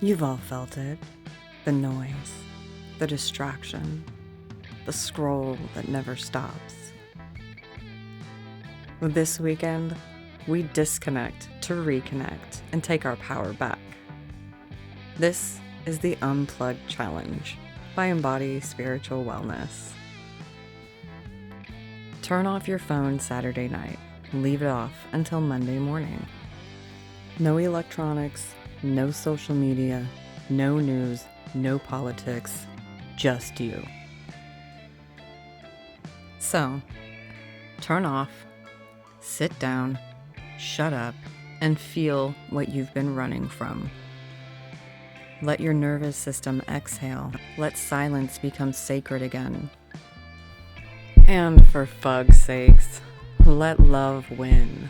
You've all felt it. The noise, the distraction, the scroll that never stops. This weekend, we disconnect to reconnect and take our power back. This is the Unplugged Challenge by Embody Spiritual Wellness. Turn off your phone Saturday night. Leave it off until Monday morning. No electronics, no social media, no news, no politics, just you. So, turn off, sit down, shut up, and feel what you've been running from. Let your nervous system exhale. Let silence become sacred again. And for fug's sakes, let love win.